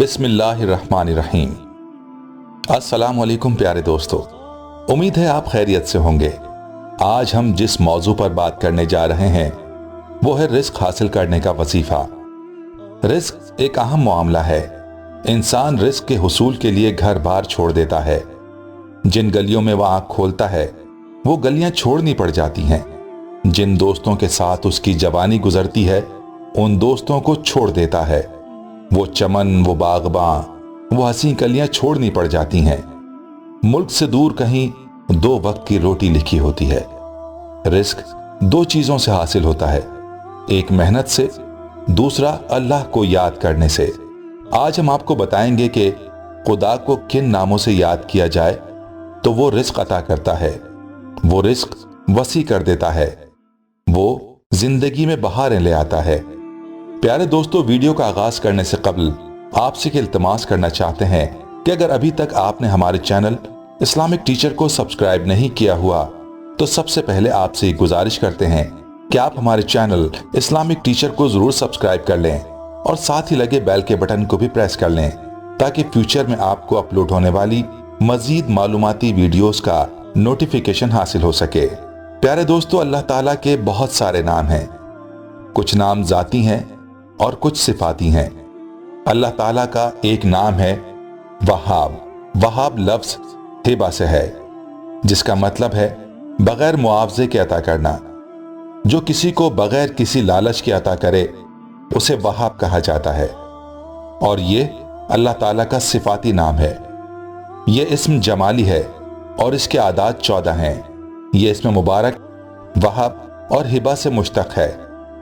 बिस्मिल्लाहिर्रहमानिर्रहीम। अस्सलाम वालेकुम प्यारे दोस्तों, उम्मीद है आप खैरियत से होंगे। आज हम जिस मौजू पर बात करने जा रहे हैं वो है रिस्क हासिल करने का वजीफा। रिस्क एक अहम मामला है। इंसान रिस्क के हुसूल के लिए घर बार छोड़ देता है। जिन गलियों में वह आंख खोलता है वो गलियां छोड़नी पड़ जाती हैं। जिन दोस्तों के साथ उसकी जवानी गुजरती है उन दोस्तों को छोड़ देता है। वो चमन, वो बागबां, वो हंसी कलियां छोड़नी पड़ जाती हैं। मुल्क से दूर कहीं दो वक्त की रोटी लिखी होती है। रिस्क दो चीजों से हासिल होता है, एक मेहनत से, दूसरा अल्लाह को याद करने से। आज हम आपको बताएंगे कि खुदा को किन नामों से याद किया जाए तो वो रिस्क अता करता है, वो रिस्क वसी कर देता है, वो जिंदगी में बहारें ले आता है। प्यारे दोस्तों, वीडियो का आगाज करने से कबल आपसे इल्तिमास करना चाहते हैं कि अगर अभी तक आपने हमारे चैनल इस्लामिक टीचर को सब्सक्राइब नहीं किया हुआ तो सबसे पहले आपसे गुजारिश करते हैं कि आप हमारे चैनल इस्लामिक टीचर को जरूर सब्सक्राइब कर लें और साथ ही लगे बेल के बटन को भी प्रेस कर लें ताकि फ्यूचर में आपको अपलोड होने वाली मजीद मालूमाती वीडियोस का नोटिफिकेशन हासिल हो सके। प्यारे दोस्तों, अल्लाह ताला के बहुत सारे नाम हैं। कुछ नाम जाती हैं और कुछ सिफाती हैं। अल्लाह ताला का एक नाम है वहाब। वहाब लफ्ज हिबा से है जिसका मतलब है बगैर मुआवजे के अता करना। जो किसी को बगैर किसी लालच के अता करे उसे वहाब कहा जाता है। और ये अल्लाह ताला का सिफाती नाम है। ये इस्म जमाली है और इसके आदात 14 हैं। ये इस्म मुबारक वहाब और हिबा से मुश्तक है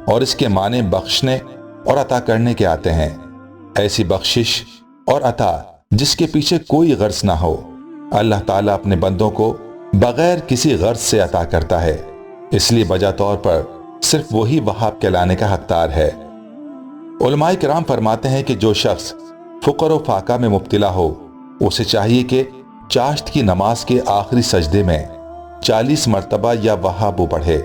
और इसके माने बख्शने और अता करने के आते हैं। ऐसी बख्शिश और अता जिसके पीछे कोई गर्ज ना हो। अल्लाह ताला अपने बंदों को बगैर किसी गर्ज से अता करता है, इसलिए बजा तौर पर सिर्फ वही वहाब कहलाने का हकदार है। उलमाए किराम फरमाते हैं कि जो शख्स फुकर व फाका में मुब्तिला हो उसे चाहिए कि चाश्त की नमाज के आखिरी सजदे में 40 मरतबा या वहाब पढ़े।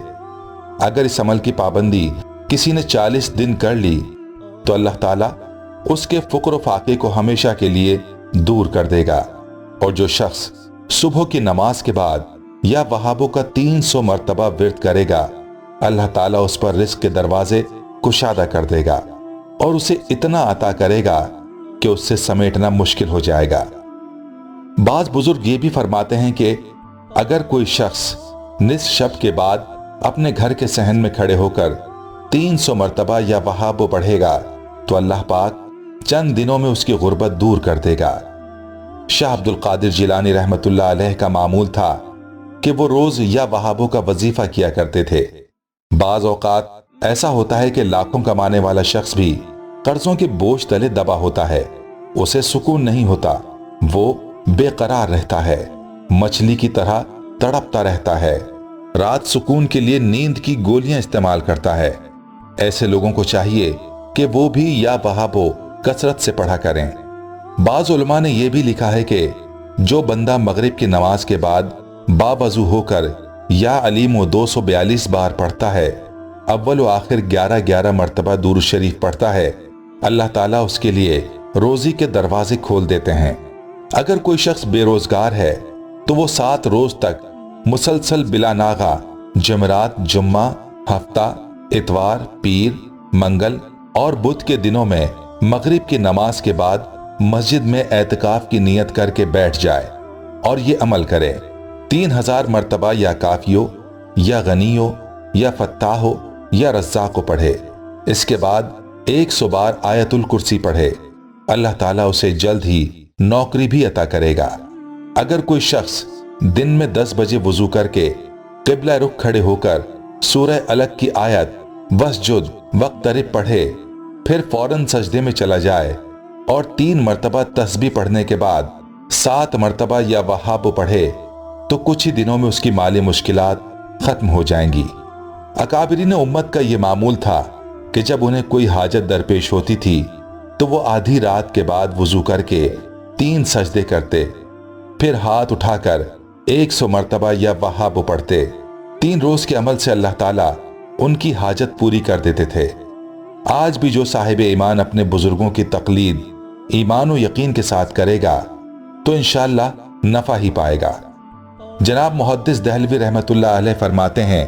अगर इस अमल की पाबंदी किसी ने 40 दिन कर ली तो अल्लाह ताला उसके फुक्र फाके को हमेशा के लिए दूर कर देगा। और जो शख्स सुबह की नमाज के बाद या वहाबों का 300 मरतबा विर्द करेगा अल्लाह ताला उस पर रिस्क के दरवाजे कुशादा कर देगा और उसे इतना अता करेगा कि उससे समेटना मुश्किल हो जाएगा। बाज बुजुर्ग ये भी फरमाते हैं कि अगर कोई शख्स निस्फ शब के बाद अपने घर के सहन में खड़े होकर 300 मरतबा या वहाब पढ़ेगा तो अल्लाह पाक चंद दिनों में उसकी गुर्बत दूर कर देगा। शाह अब्दुल कादिर जिलानी रहमतुल्लाह अलैह का मामूल था कि वो रोज या वहाबों का वजीफा किया करते थे। बाज औकात ऐसा होता है कि लाखों कमाने वाला शख्स भी कर्जों के बोझ तले दबा होता है, उसे सुकून नहीं होता, वो बेकरार रहता है, मछली की तरह तड़पता रहता है, रात सुकून के लिए नींद की गोलियां इस्तेमाल करता है। ऐसे लोगों को चाहिए कि वो भी या वहाबो कसरत से पढ़ा करें। बाज उलमा ने यह भी लिखा है कि जो बंदा मगरिब की नमाज के बाद बावजू होकर या अलीमो 242 बार पढ़ता है, अव्वल व आखिर 11-11 मरतबा दुरूद शरीफ पढ़ता है, अल्लाह ताला उसके लिए रोजी के दरवाजे खोल देते हैं। अगर कोई शख्स बेरोजगार है तो वो 7 रोज तक मुसलसल बिला नागा जमरात, जुम्मा, हफ्ता, इतवार, पीर, मंगल और बुध के दिनों में मगरिब की नमाज के बाद मस्जिद में एतकाफ की नियत करके बैठ जाए और ये अमल करे। 3000 मरतबा या काफियो या गनियो या फत्ताहो या रज़्ज़ाक़ो पढ़े। इसके बाद 100 बार आयतुल कुर्सी पढ़े। अल्लाह ताला उसे जल्द ही नौकरी भी अता करेगा। अगर कोई शख्स दिन में 10 बजे वुजू करके किबला रुख खड़े होकर सूरह अलग की आयत वस्जुद वक्तरिब पढ़े, फिर फौरन सजदे में चला जाए और 3 मरतबा तस्बीह पढ़ने के बाद 7 मरतबा या वहाब पढ़े तो कुछ ही दिनों में उसकी माली मुश्किलात खत्म हो जाएंगी। अकाबिरीन उम्मत का यह मामूल था कि जब उन्हें कोई हाजत दरपेश होती थी तो वो आधी रात के बाद वुजू करके 3 सजदे करते, फिर हाथ उठाकर 100 मरतबा या वहाब पढ़ते। 3 रोज के अमल से अल्लाह ताला उनकी हाजत पूरी कर देते थे। आज भी जो साहिब ईमान अपने बुजुर्गों की तकलीद ایمان و یقین کے ساتھ کرے گا تو انشاءاللہ نفع ہی پائے گا۔ جناب محدث دہلوی رحمت اللہ علیہ فرماتے ہیں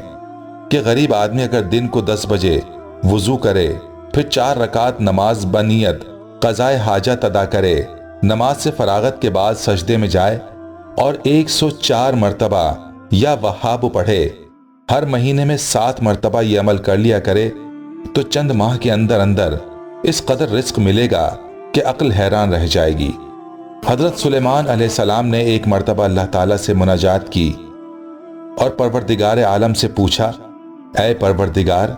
کہ غریب آدمی اگر دن کو 10 بجے وضو کرے، پھر 4 رکعت نماز بنیت قضائے حاجت ادا کرے، نماز سے فراغت کے بعد سجدے میں جائے اور 104 مرتبہ یا وہاب پڑھے، ہر مہینے میں 7 مرتبہ یہ عمل کر لیا کرے، تو چند ماہ کے اندر اندر اس قدر رزق ملے گا کہ عقل حیران رہ جائے گی۔ حضرت سلیمان علیہ السلام نے ایک مرتبہ اللہ تعالیٰ سے مناجات کی اور پروردگار عالم سے پوچھا، اے پروردگار،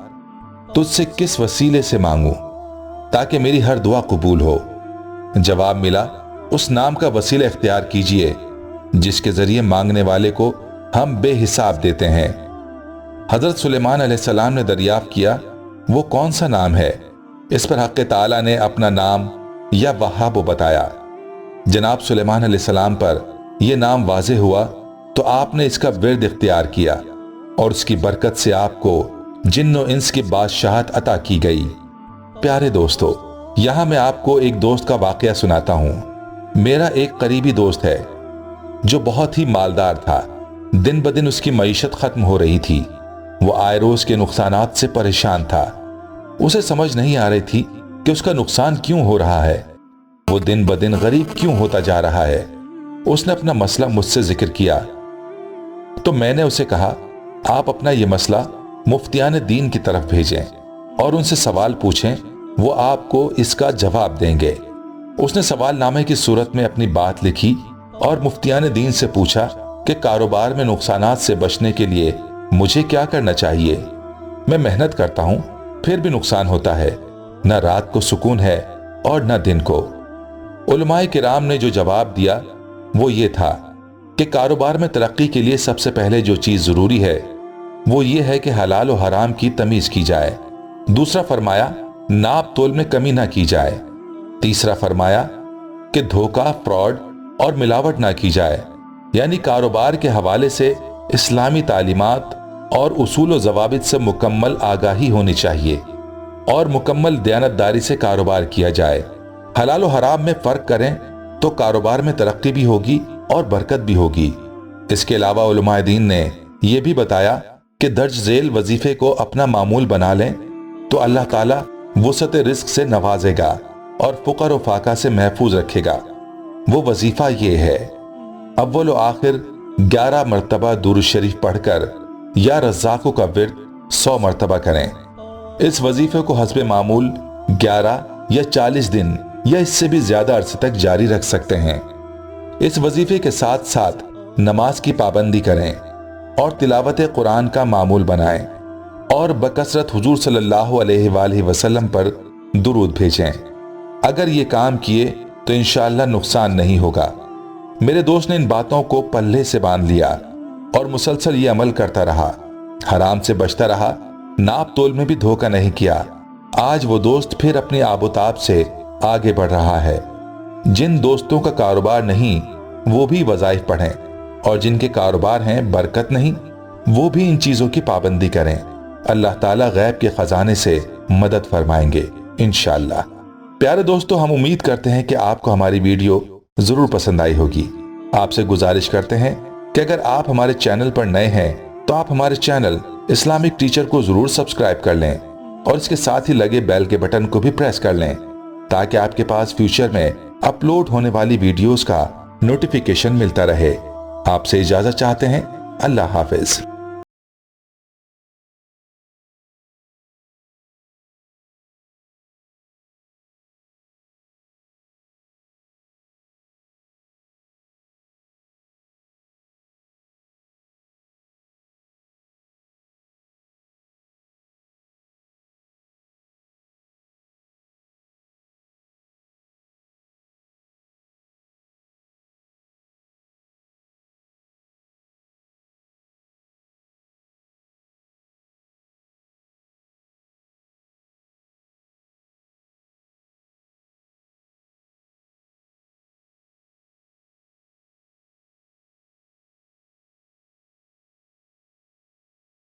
تجھ سے کس وسیلے سے مانگوں تاکہ میری ہر دعا قبول ہو؟ جواب ملا، اس نام کا وسیلہ اختیار کیجئے جس کے ذریعے مانگنے والے کو ہم بے حساب دیتے ہیں۔ حضرت سلیمان علیہ السلام نے دریافت کیا، وہ کون سا نام ہے؟ اس پر حق تعالیٰ نے اپنا نام یا وہاب بتایا۔ جناب سلیمان علیہ السلام پر یہ نام واضح ہوا تو آپ نے اس کا ورد اختیار کیا اور اس کی برکت سے آپ کو جن و انس کی بادشاہت عطا کی گئی۔ پیارے دوستو، یہاں میں آپ کو ایک دوست کا واقعہ سناتا ہوں۔ میرا ایک قریبی دوست ہے جو بہت ہی مالدار تھا۔ دن بدن اس کی معیشت ختم ہو رہی تھی۔ وہ آئے روز کے نقصانات سے پریشان تھا۔ اسے سمجھ نہیں آ رہی تھی کہ اس کا نقصان کیوں ہو رہا ہے، وہ دن بدن غریب کیوں ہوتا جا رہا ہے۔ اس نے اپنا مسئلہ مجھ سے ذکر کیا تو میں نے اسے کہا، آپ اپنا یہ مسئلہ مفتیان دین کی طرف بھیجیں اور ان سے سوال پوچھیں، وہ آپ کو اس کا جواب دیں گے۔ اس نے سوال نامے کی صورت میں اپنی بات لکھی اور مفتیان دین سے پوچھا کہ کاروبار میں نقصانات سے بچنے کے لیے مجھے کیا کرنا چاہیے؟ میں محنت کرتا ہوں پھر بھی نقصان ہوتا ہے، نہ رات کو سکون ہے اور نہ دن کو۔ علماء کرام نے جو جواب دیا وہ یہ تھا کہ کاروبار میں ترقی کے لیے سب سے پہلے جو چیز ضروری ہے وہ یہ ہے کہ حلال و حرام کی تمیز کی جائے۔ دوسرا فرمایا ناپ تول میں کمی نہ کی جائے۔ تیسرا فرمایا کہ دھوکہ، فراڈ اور ملاوٹ نہ کی جائے، یعنی کاروبار کے حوالے سے اسلامی تعلیمات اور اصول و ضوابط سے مکمل آگاہی ہونی چاہیے اور مکمل دیانتداری سے کاروبار کیا جائے۔ حلال و حرام میں فرق کریں تو کاروبار میں ترقی بھی ہوگی اور برکت بھی ہوگی۔ اس کے علاوہ علماء دین نے یہ بھی بتایا کہ درج ذیل وظیفے کو اپنا معمول بنا لیں تو اللہ تعالیٰ وسعت رزق سے نوازے گا اور فقر و فاقہ سے محفوظ رکھے گا۔ وہ وظیفہ یہ ہے، اول و آخر 11 مرتبہ درود شریف پڑھ کر یا رزاقوں کا ورد 100 مرتبہ کریں۔ اس وظیفے کو حسب معمول 11 یا 40 دن یا اس سے بھی زیادہ عرصے تک جاری رکھ سکتے ہیں۔ اس وظیفے کے ساتھ ساتھ نماز کی پابندی کریں اور تلاوت قرآن کا معمول بنائیں اور بکثرت حضور صلی اللہ علیہ وآلہ وسلم پر درود بھیجیں۔ اگر یہ کام کیے تو انشاءاللہ نقصان نہیں ہوگا۔ میرے دوست نے ان باتوں کو پلے سے باندھ لیا اور مسلسل یہ عمل کرتا رہا، حرام سے بچتا رہا، ناپ تول میں بھی دھوکہ نہیں کیا۔ آج وہ دوست پھر اپنی آب و تاب سے آگے بڑھ رہا ہے۔ جن دوستوں کا کاروبار نہیں وہ بھی وظائف پڑھیں، اور جن کے کاروبار ہیں برکت نہیں وہ بھی ان چیزوں کی پابندی کریں۔ اللہ تعالیٰ غیب کے خزانے سے مدد فرمائیں گے انشاءاللہ۔ پیارے دوستو، ہم امید کرتے ہیں کہ آپ کو ہماری ویڈیو ضرور پسند آئی ہوگی۔ آپ سے گزارش کرتے ہیں کہ اگر آپ ہمارے چینل پر نئے ہیں تو آپ ہمارے چینل اسلامک ٹیچر کو ضرور سبسکرائب کر لیں اور اس کے ساتھ ہی لگے بیل کے بٹن کو بھی پریس کر لیں تاکہ آپ کے پاس فیوچر میں اپلوڈ ہونے والی ویڈیوز کا نوٹیفیکیشن ملتا رہے۔ آپ سے اجازت چاہتے ہیں، اللہ حافظ۔